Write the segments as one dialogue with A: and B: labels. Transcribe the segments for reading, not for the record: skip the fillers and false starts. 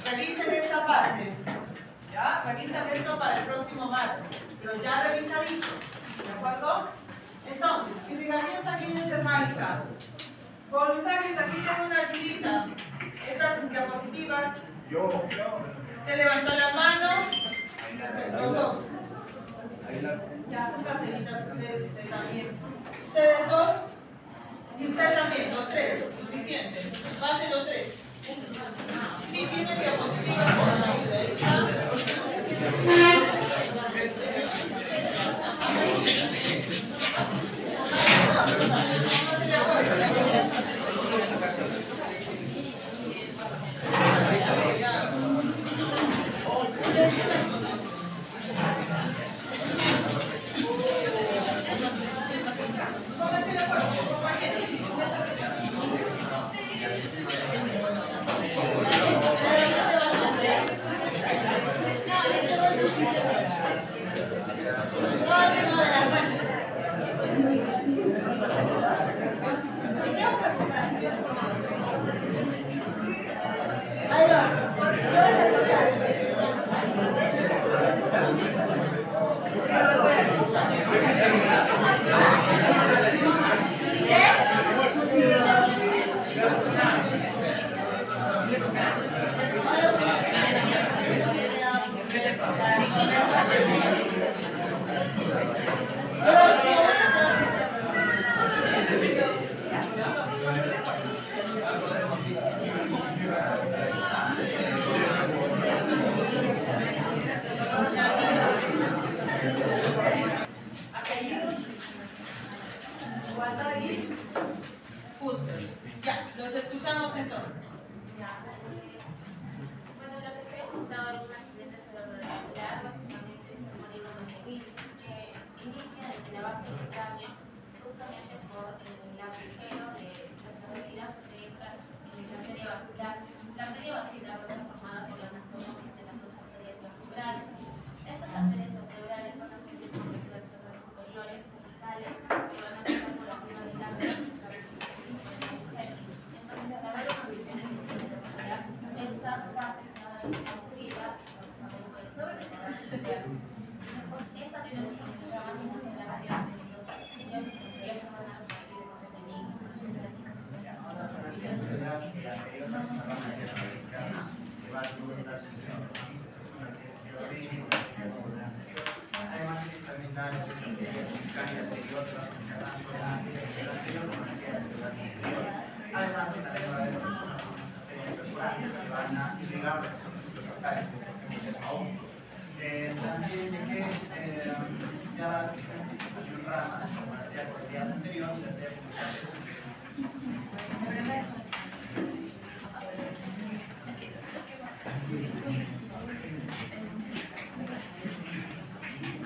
A: revisen esta parte. ¿Ya? Revisan esto para el próximo martes. Pero ya revisadito. ¿De acuerdo? Entonces, irrigación sanguínea encefálica. Voluntarios, aquí tengo una ayudita. Estas diapositivas. Te levantó la mano. Los dos. Ya son caseritas ustedes también. Ustedes dos. Y usted también, los tres. Suficiente. Pasen los tres. Sí, tienen diapositivas para la ayuda.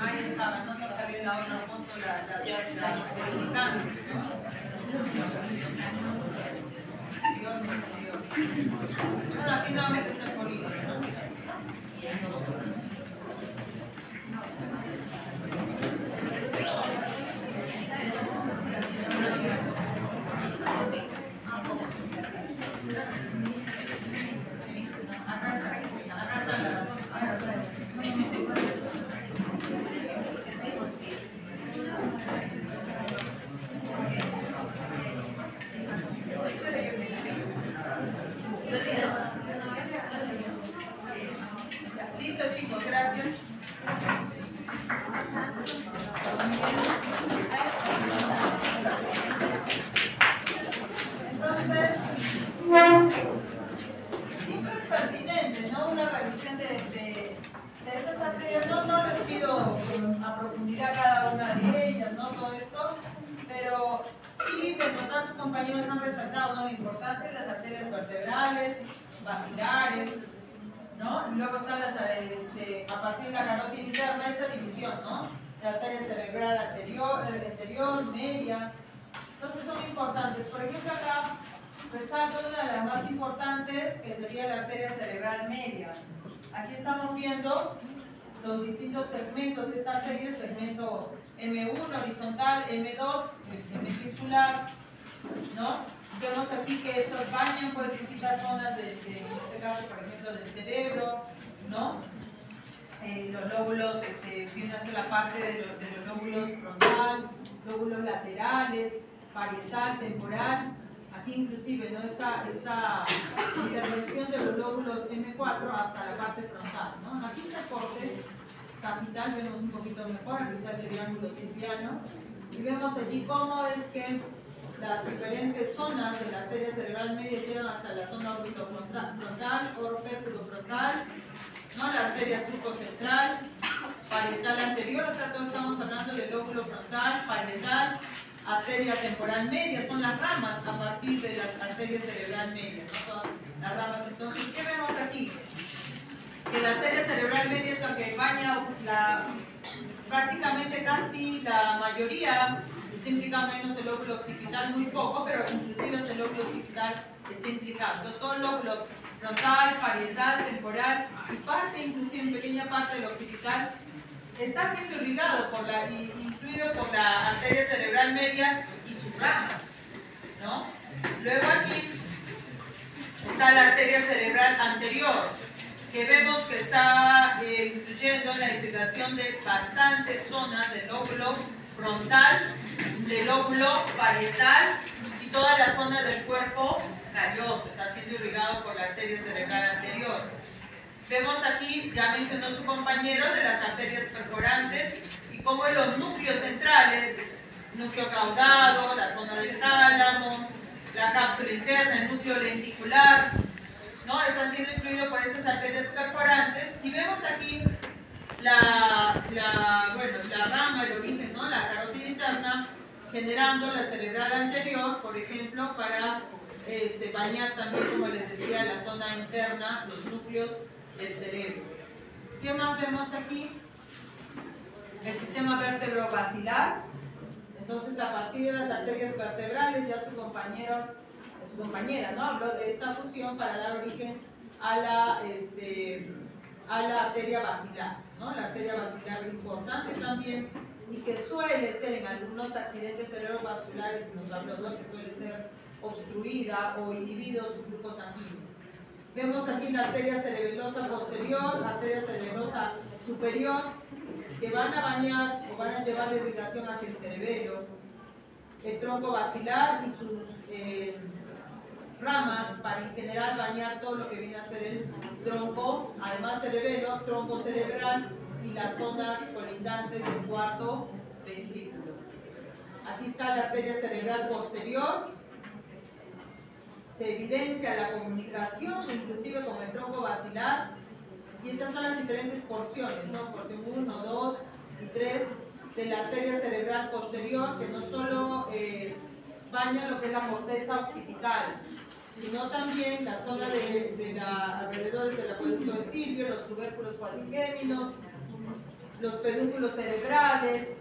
A: Ahí está. A partir de la carótida interna, esa división, ¿no? La arteria cerebral exterior, media. Entonces son importantes. Por ejemplo, acá resalto una de las más importantes, que sería la arteria cerebral media. Aquí estamos viendo los distintos segmentos de esta arteria, el segmento M1 horizontal, M2, el segmento insular, ¿no? Vemos aquí que estos bañan pues distintas zonas, en este caso, por ejemplo, del cerebro. cerebro, ¿no? Los lóbulos, viene hacia la parte de los lóbulos frontal, lóbulos laterales, parietal, temporal. Aquí inclusive, ¿no? Esta intervención de los lóbulos M4 hasta la parte frontal, ¿no? Aquí está el corte capital, vemos un poquito mejor, aquí está el triángulo silviano, y vemos allí cómo es que las diferentes zonas de la arteria cerebral media llegan hasta la zona orbitofrontal, orbitofrontal, ¿no? La arteria surcocentral, parietal anterior, o sea, todos estamos hablando del lóbulo frontal, parietal, arteria temporal media, son las ramas a partir de las arterias cerebral media, ¿no? Todas las ramas. Entonces, ¿qué vemos aquí? Que la arteria cerebral media es la que baña prácticamente casi la mayoría, está implicado menos el lóbulo occipital, muy poco, pero inclusive el lóbulo occipital está implicado. Entonces, todo el lóbulo frontal, parietal, temporal y parte, inclusive en pequeña parte del occipital, está siendo irrigado influido por la arteria cerebral media y sus ramas, ¿no? Luego aquí está la arteria cerebral anterior, que vemos que está incluyendo la irrigación de bastantes zonas del lóbulo frontal, del lóbulo parietal y todas las zonas del cuerpo calloso, está siendo irrigado por la arteria cerebral anterior. Vemos aquí, ya mencionó su compañero, de las arterias perforantes y cómo en los núcleos centrales, núcleo caudado, la zona del tálamo, la cápsula interna, el núcleo lenticular, ¿no? Están siendo influidos por estas arterias perforantes y vemos aquí la rama, el origen, ¿no? La carótida interna, generando la cerebral anterior, por ejemplo, para bañar también, como les decía, la zona interna, los núcleos del cerebro. ¿Qué más vemos aquí? El sistema vértebro-basilar. Entonces, a partir de las arterias vertebrales, ya su compañera, ¿no? Habló de esta fusión para dar origen a la arteria basilar, ¿no? La arteria basilar es importante también y que suele ser en algunos accidentes cerebrovasculares, nos habló, ¿no? Que suele ser obstruida o inhibido su flujo sanguíneo. Vemos aquí la arteria cerebelosa posterior, la arteria cerebelosa superior, que van a bañar o van a llevar la irrigación hacia el cerebelo, el tronco basilar y sus ramas para en general bañar todo lo que viene a ser el tronco, además cerebelo, tronco cerebral y las zonas colindantes del cuarto ventrículo. Aquí está la arteria cerebral posterior. Se evidencia la comunicación, inclusive con el tronco basilar, y estas son las diferentes porciones, ¿no? Porción 1, 2 y 3 de la arteria cerebral posterior, que no solo baña lo que es la corteza occipital, sino también la zona alrededor del acueducto de Silvio, los tubérculos cuadrigéminos, los pedúnculos cerebrales,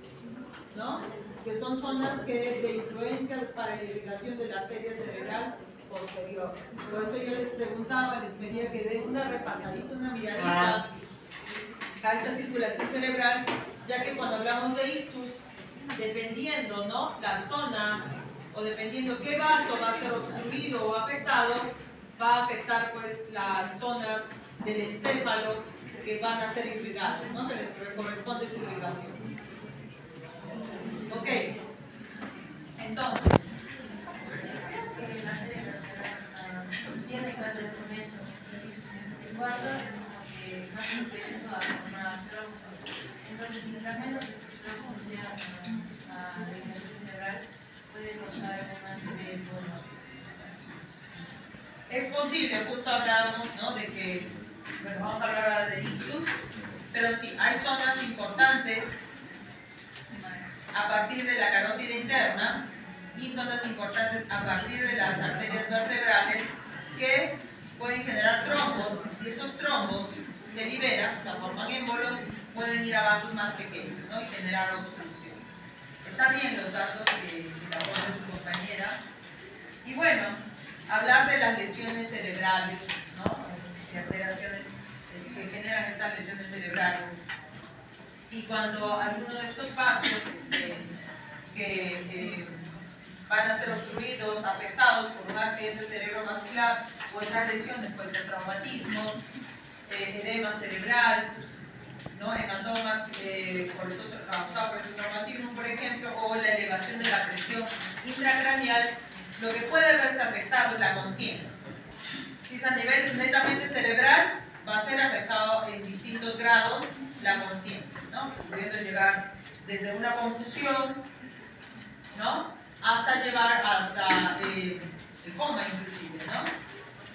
A: ¿no? Que son zonas de influencia para la irrigación de la arteria cerebral posterior. Por eso yo les preguntaba, les pedía que den una repasadita, una miradita a esta circulación cerebral, ya que cuando hablamos de ictus, dependiendo, ¿no? La zona, o dependiendo qué vaso va a ser obstruido o afectado, va a afectar pues las zonas del encéfalo que van a ser irrigadas, ¿no? Que les corresponde su irrigación. Ok, entonces
B: tiene cuatro instrumentos. El cuarto es como que más proceso a formar troncos. Entonces, si el fragmento de estos troncos llega a la irrigación cerebral, puede causar alguna serie de formas.
A: es posible, justo hablábamos, ¿no? De que, bueno, vamos a hablar ahora de ictus, pero sí, hay zonas importantes a partir de la carótida interna y zonas importantes a partir de las arterias vertebrales que pueden generar trombos. Si esos trombos se liberan, o sea, forman émbolos, pueden ir a vasos más pequeños, ¿no? Y generar obstrucción. Está bien los datos que aporta su compañera. Y bueno, hablar de las lesiones cerebrales, ¿no? Y alteraciones que generan estas lesiones cerebrales. Y cuando alguno de estos vasos que van a ser obstruidos, afectados por un accidente cerebrovascular o otras lesiones, pueden ser traumatismos, edema cerebral, ¿no? Hematomas causados por el traumatismo, por ejemplo, o la elevación de la presión intracraneal, lo que puede verse afectado es la conciencia. Si es a nivel netamente cerebral, va a ser afectado en distintos grados la conciencia, ¿no? Pudiendo llegar desde una confusión, ¿no? Hasta llevar hasta el coma inclusive, ¿no?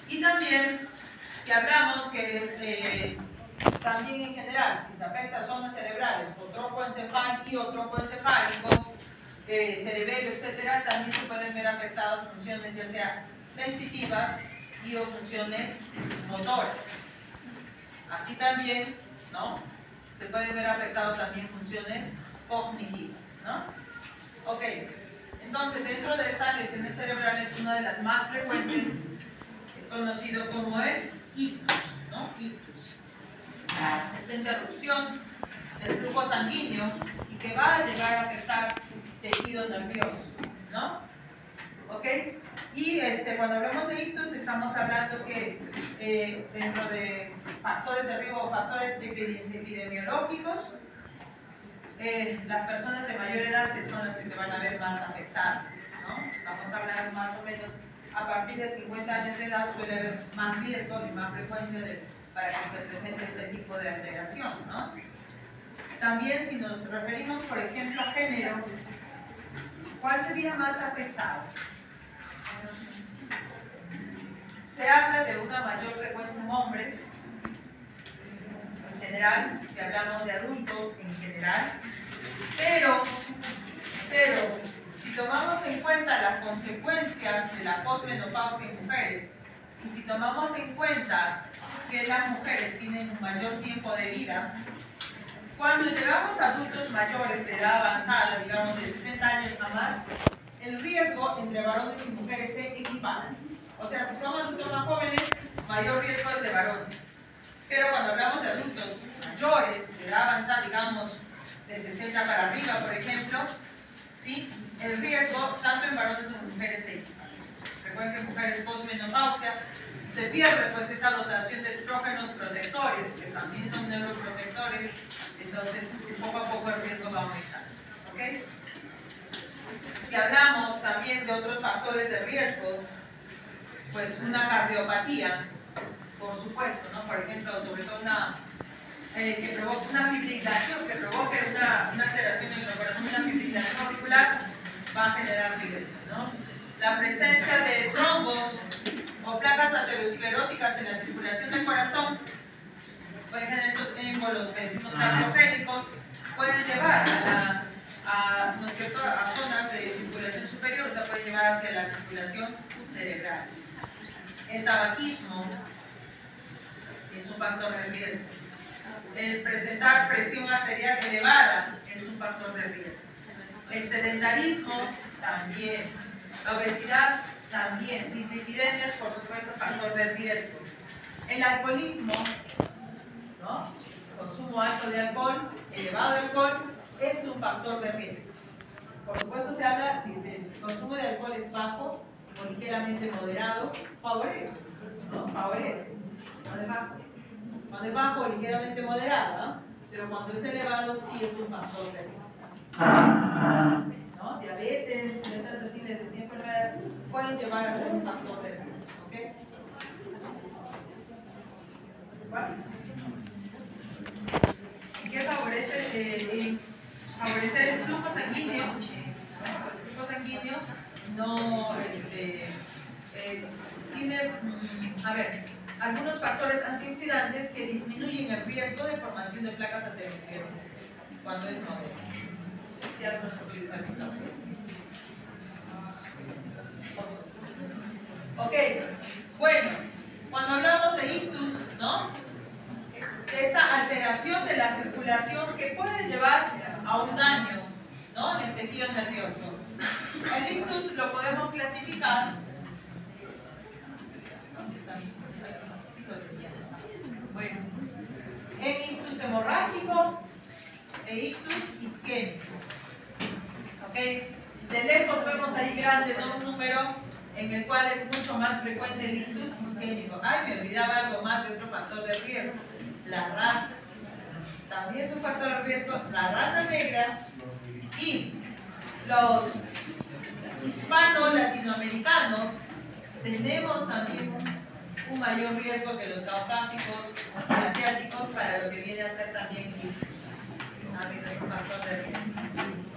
A: Y también, si hablamos que también en general, si se afecta a zonas cerebrales o troncoencefálico, cerebelo, etcétera, también se pueden ver afectadas funciones ya sea sensitivas y o funciones motoras. Así también, ¿no? Se pueden ver afectadas también funciones cognitivas, ¿no? Ok, entonces dentro de estas lesiones cerebrales, una de las más frecuentes es conocido como el ictus, ¿no? Ictus. Esta interrupción del flujo sanguíneo y que va a llegar a afectar tejido nervioso, ¿no? ¿Ok? Y cuando hablamos de ictus estamos hablando que dentro de factores de riesgo o factores epidemiológicos, las personas de mayor edad son las que se van a ver más afectadas, ¿no? Vamos a hablar más o menos a partir de 50 años de edad suele haber más riesgo y más frecuencia para que se presente este tipo de alteración, ¿no? También si nos referimos, por ejemplo, a género, ¿cuál sería más afectado? Se habla de una mayor frecuencia en hombres, en general, si hablamos de adultos en general, pero si tomamos en cuenta las consecuencias de la posmenopausia en mujeres, y si tomamos en cuenta que las mujeres tienen un mayor tiempo de vida, cuando llegamos a adultos mayores de edad avanzada, digamos de 60 años a más, el riesgo entre varones y mujeres se equiparan. O sea, si son adultos más jóvenes, mayor riesgo es de varones. Pero cuando hablamos de adultos mayores, de edad avanzada, digamos de 60 para arriba, por ejemplo, ¿sí? El riesgo, tanto en varones como en mujeres, se equipara. Recuerden que en mujeres postmenopausia se pierde pues esa dotación de estrógenos protectores, que también son neuroprotectores, entonces poco a poco el riesgo va aumentando. ¿Okay? Si hablamos también de otros factores de riesgo, pues una cardiopatía, por supuesto, ¿no? Por ejemplo, sobre todo que provoque una fibrilación, que provoque una alteración en el corazón, una fibrilación auricular, va a generar riesgo, ¿no? La presencia de trombos o placas ateroscleróticas en la circulación del corazón pueden generar estos émbolos que decimos cardiogénicos, pueden llevar ¿no es cierto?, a zonas de circulación superior, o sea, puede llevar hacia la circulación cerebral. El tabaquismo es un factor de riesgo. El presentar presión arterial elevada es un factor de riesgo. El sedentarismo también. La obesidad también. Dislipidemias, por supuesto, factor de riesgo. El alcoholismo, ¿no? Consumo alto de alcohol, elevado de alcohol, es un factor de riesgo. Por supuesto se habla, si el consumo de alcohol es bajo o ligeramente moderado, favorece, ¿no? Favorece. Cuando es bajo o ligeramente moderado, ¿no? Pero cuando es elevado sí es un factor de riesgo, ¿no? Diabetes, otras así les decía enfermedades pueden llevar a ser un factor de riesgo, ¿ok? ¿Qué favorece? Favorecer el flujo sanguíneo, ¿no? El flujo sanguíneo no tiene, algunos factores antioxidantes que disminuyen el riesgo de formación de placas ateroscleróticas cuando es moderado. ¿Sí algunos estudios han visto? Ok, bueno, cuando hablamos de ictus, ¿no? Esta alteración de la circulación que puede llevar a un daño, ¿no?, en el tejido nervioso. El ictus lo podemos clasificar. Bueno, en ictus hemorrágico e ictus isquémico. ¿Ok? De lejos vemos ahí grande, ¿no?, un número en el cual es mucho más frecuente el ictus isquémico. Ay, me olvidaba algo más de otro factor de riesgo, la raza. También es un factor de riesgo, la raza negra y los hispano-latinoamericanos tenemos también un mayor riesgo que los caucásicos y asiáticos para lo que viene a ser también ictus. También es un factor de riesgo.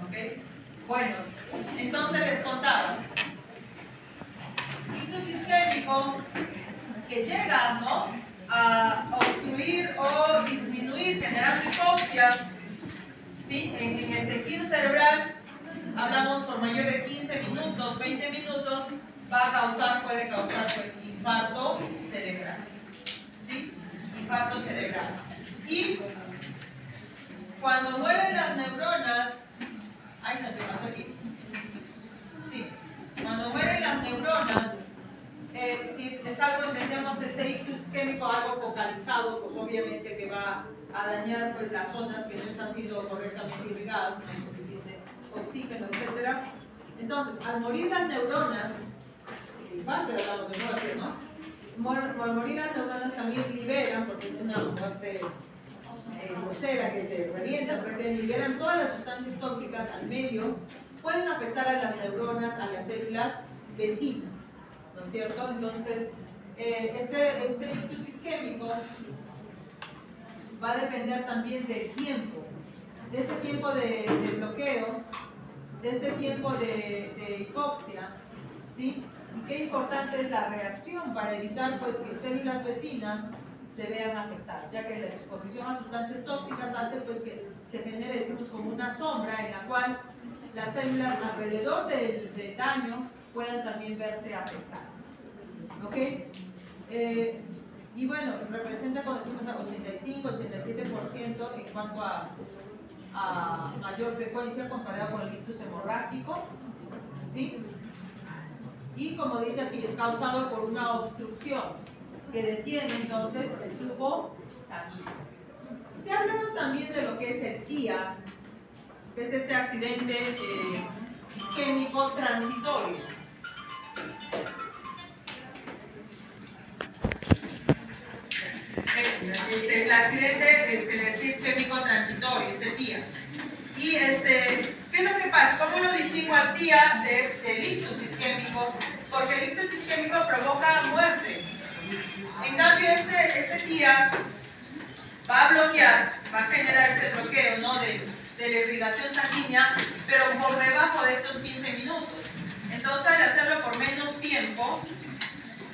A: ¿Okay? Bueno, entonces les contaba. Ictus isquémico que llega, ¿no?, a obstruir o disminuir, generando hipoxia, ¿sí?, en el tejido cerebral. Hablamos por mayor de 15 minutos, 20 minutos, puede causar pues infarto cerebral, ¿sí? Infarto cerebral. Y cuando mueren las neuronas, ay, no se pasó aquí. Sí, cuando mueren las neuronas, si es algo, entendemos este ictus isquémico, algo focalizado, pues obviamente que va a dañar pues las zonas que no están siendo correctamente irrigadas, no hay suficiente oxígeno, etc. Entonces, al morir las neuronas, infarto hablamos de muerte, ¿no? Al morir las neuronas también liberan, porque es una muerte grosera que se revienta, porque liberan todas las sustancias tóxicas al medio, pueden afectar a las neuronas, a las células vecinas, ¿no es cierto? Entonces, este ictus isquémico va a depender también del tiempo, de este tiempo de bloqueo, de este tiempo de hipoxia, ¿sí? Y qué importante es la reacción para evitar pues que células vecinas se vean afectadas, ya que la exposición a sustancias tóxicas hace pues que se genere, decimos, como una sombra en la cual las células alrededor del daño puedan también verse afectadas. ¿Ok? Y bueno, representa, como decimos, 85-87% en cuanto a mayor frecuencia comparado con el ictus hemorrágico, ¿sí? Y como dice aquí, es causado por una obstrucción que detiene entonces el flujo sanguíneo. Se ha hablado también de lo que es el TIA, que es este accidente isquémico transitorio. El accidente isquémico transitorio, este TIA. Y ¿qué es lo que pasa? ¿Cómo lo distingo al TIA del ictus isquémico? Porque el ictus isquémico provoca muerte. En cambio, este TIA va a bloquear, va a generar este bloqueo, ¿no?, de la irrigación sanguínea, pero por debajo de estos 15 minutos. Entonces, al hacerlo por menos tiempo,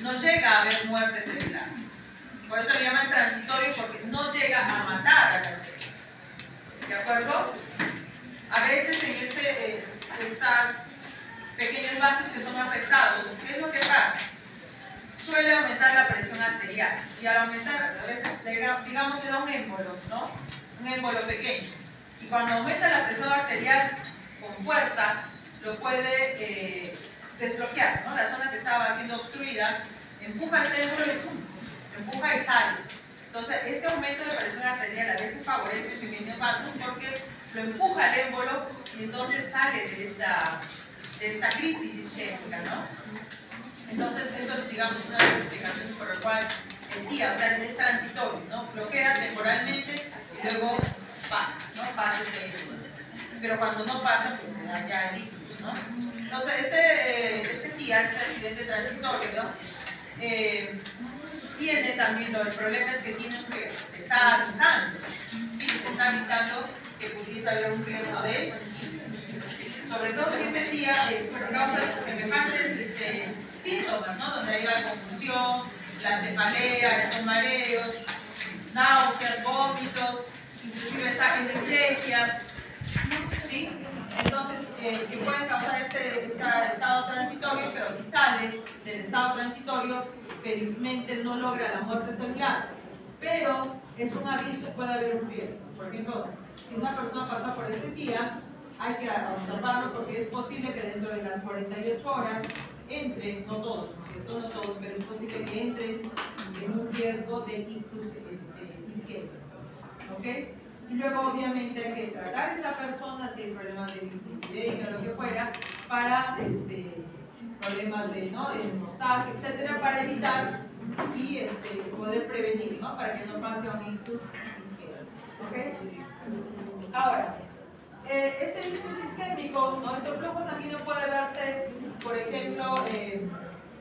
A: no llega a haber muerte celular. Por eso le llaman transitorio, porque no llega a matar a las células. ¿De acuerdo? A veces en estos pequeños vasos que son afectados, ¿qué es lo que pasa? Suele aumentar la presión arterial. Y al aumentar, a veces, digamos, se da un émbolo, ¿no? Un émbolo pequeño. Y cuando aumenta la presión arterial con fuerza, lo puede desbloquear, ¿no? La zona que estaba siendo obstruida, empuja este émbolo y ¡pum!, empuja y sale. Entonces, este aumento de presión arterial a veces favorece pequeños vasos porque lo empuja el émbolo y entonces sale de esta crisis isquémica, ¿no? Entonces, eso es, digamos, una de las explicaciones por la cual el TIA, o sea, es transitorio, ¿no? Bloquea temporalmente y luego pasa, ¿no? Pasa ese émbolo. Pero cuando no pasa, pues se da ya el ictus, ¿no? Entonces, este TIA, este accidente transitorio, ¿no?, tiene también, el problema es que tiene un riesgo, está avisando, ¿sí? Está avisando que pudiese haber un riesgo de ictus. Sobre todo si este TIA causa semejantes síntomas, ¿no?, donde hay la confusión, la cefalea, estos mareos, náuseas, vómitos, inclusive esta hemiplegia, ¿sí? Entonces, que pueden causar este estado transitorio, pero si sale del estado transitorio, felizmente no logra la muerte celular, pero es un aviso, puede haber un riesgo. Por ejemplo, si una persona pasa por este TIA, hay que observarlo porque es posible que dentro de las 48 horas entre, no todos, ¿no es cierto?, no todos, pero es posible que entren en un riesgo de ictus isquémico, ¿ok? Y luego obviamente hay que tratar a esa persona si hay problemas de dislipidemia o lo que fuera, para problemas de, ¿no?, de hemostasia, etcétera, para evitar y poder prevenir, ¿no?, para que no pase a un ictus isquémico. ¿Ok? Ahora, este ictus isquémico, ¿no?, este flujo sanguíneo puede verse, por ejemplo,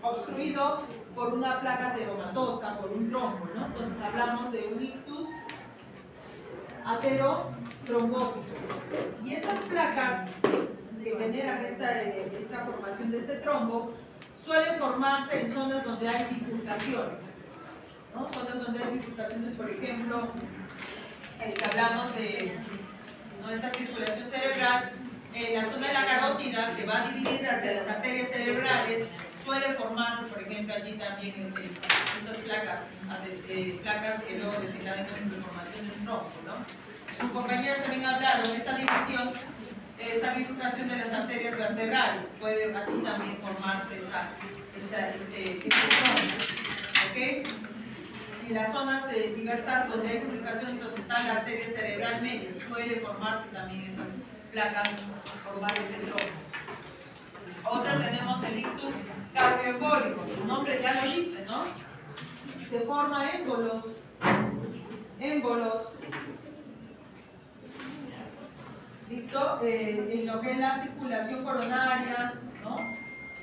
A: obstruido por una placa ateromatosa, por un trombo, ¿no? Entonces hablamos de un ictus aterotrombótico. Y esas placas que generan esta formación de este trombo suelen formarse en zonas donde hay bifurcaciones, ¿no? Zonas donde hay bifurcaciones, por ejemplo, si hablamos de, ¿no?, esta circulación cerebral, la zona de la carótida que va a dividir hacia las arterias cerebrales suele formarse, por ejemplo, allí también estas placas que luego desencadenan la formación de un trombo, ¿no? Sus compañeros también hablaron de esta división, esta bifurcación de las arterias vertebrales. Puede así también formarse este trombo, ¿ok? En las zonas diversas donde hay bifurcaciones, donde está la arteria cerebral media, suele formarse también esas placas, formar este trombo. Otra tenemos el ictus cardioembólico, su nombre ya lo dice, ¿no? Se forma émbolos, ¿listo? En lo que es la circulación coronaria, ¿no?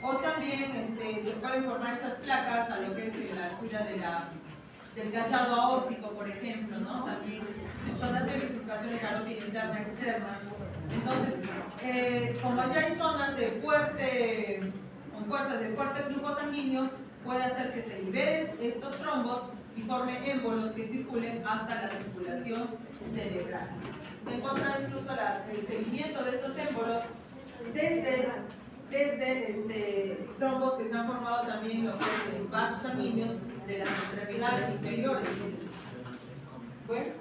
A: O también se pueden formar esas placas a lo que es la altura del cachado aórtico, por ejemplo, ¿no? También en zonas de bifurcación de carótida interna externa. Entonces, como ya hay zonas de fuerte flujo sanguíneo, puede hacer que se liberen estos trombos y forme émbolos que circulen hasta la circulación cerebral. Se encuentra incluso el seguimiento de estos émbolos desde trombos que se han formado también los vasos sanguíneos de las extremidades inferiores. Bueno,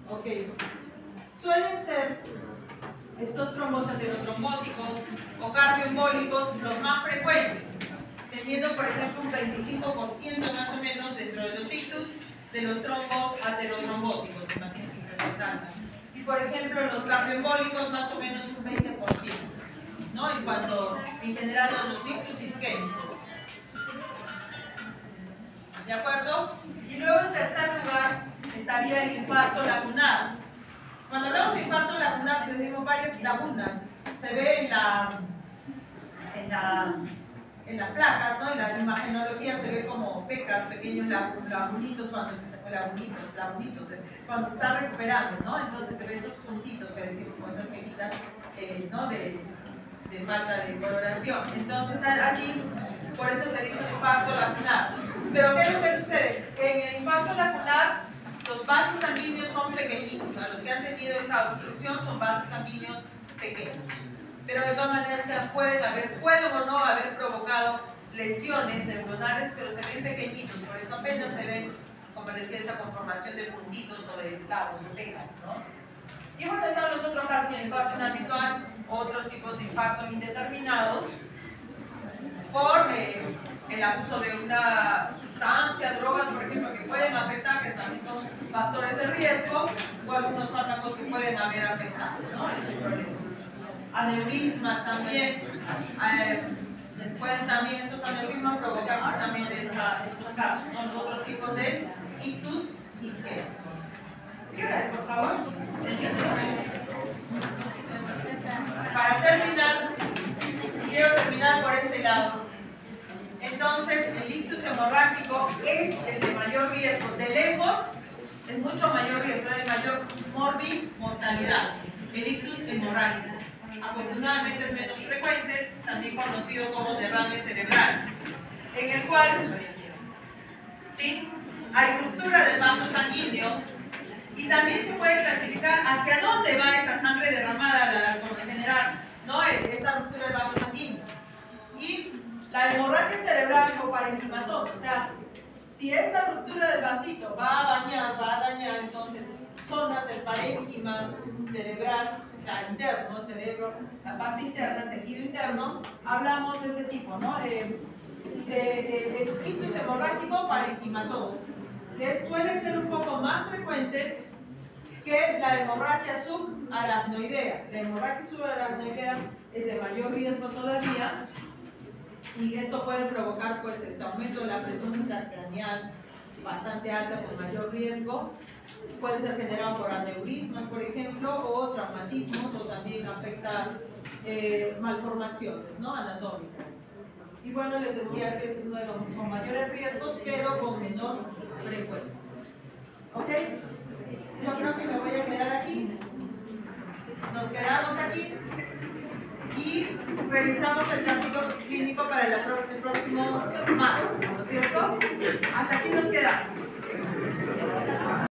A: ok. Suelen ser estos trombos aterotrombóticos o cardioembólicos los más frecuentes, teniendo por ejemplo un 25% más o menos dentro de los ictus de los trombos aterotrombóticos, imagínense interesante. Y por ejemplo los cardioembólicos más o menos un 20%, ¿no? En cuanto en general a los ictus isquémicos. ¿De acuerdo? Y luego en tercer lugar estaría el infarto lacunar. Cuando hablamos de infarto lacunar tenemos varias lagunas. Se ve en las placas, ¿no? En la imagenología se ve como pecas, pequeños lagunitos cuando se está recuperando, ¿no? Entonces se ven esos puntitos que decimos como esas pequitas, ¿no?, de falta de coloración. Entonces allí, por eso se dice un infarto lacunar. Pero ¿qué es lo que sucede? En el infarto lacunar los vasos sanguíneos son pequeñitos, o sea, los que han tenido esa obstrucción son vasos sanguíneos pequeños. Pero de todas maneras pueden o no haber provocado lesiones neuronales, pero se ven pequeñitos, por eso apenas se ven, como les decía, esa conformación de puntitos o de clavos o pecas, ¿no? Y bueno, están los otros casos de infarto inhabitual, otros tipos de infartos indeterminados, por el abuso de una sustancia, drogas, por ejemplo, que pueden afectar, que también son factores de riesgo, o algunos fármacos que pueden haber afectado, ¿no? Aneurismas también, pueden también estos aneurismas provocar justamente estos casos, ¿no? Los otros tipos de ictus isquémico. ¿Qué hora es, por favor? Para terminar, quiero terminar por este lado. Entonces, el ictus hemorrágico es el de mayor riesgo. De lejos, es mucho mayor riesgo, es de mayor mortalidad. El ictus hemorrágico. Afortunadamente es menos frecuente, también conocido como derrame cerebral, en el cual, ¿sí?, hay ruptura del vaso sanguíneo y también se puede clasificar hacia dónde va esa sangre derramada, por lo general, ¿no?, esa ruptura del vaso sanguíneo. Y la hemorragia cerebral o parenquimatosa, o sea, si esa ruptura del vasito va a dañar entonces zonas del parénquima cerebral, o sea, interno, cerebro, la parte interna, tejido interno, hablamos de este tipo, ¿no? Ictus hemorrágico parenquimatoso, que suele ser un poco más frecuente que la hemorragia subaracnoidea. La hemorragia subaracnoidea es de mayor riesgo todavía, Y esto puede provocar pues este aumento de la presión intracraneal bastante alta con mayor riesgo. Puede ser generado por aneurismas, por ejemplo, o traumatismos, o también afecta malformaciones, ¿no?, anatómicas. Y bueno, les decía que es uno de los con mayores riesgos, pero con menor frecuencia. ¿Ok? Yo creo que me voy a quedar aquí. Nos quedamos aquí y revisamos el caso clínico para el próximo martes, ¿no es cierto? Hasta aquí nos quedamos.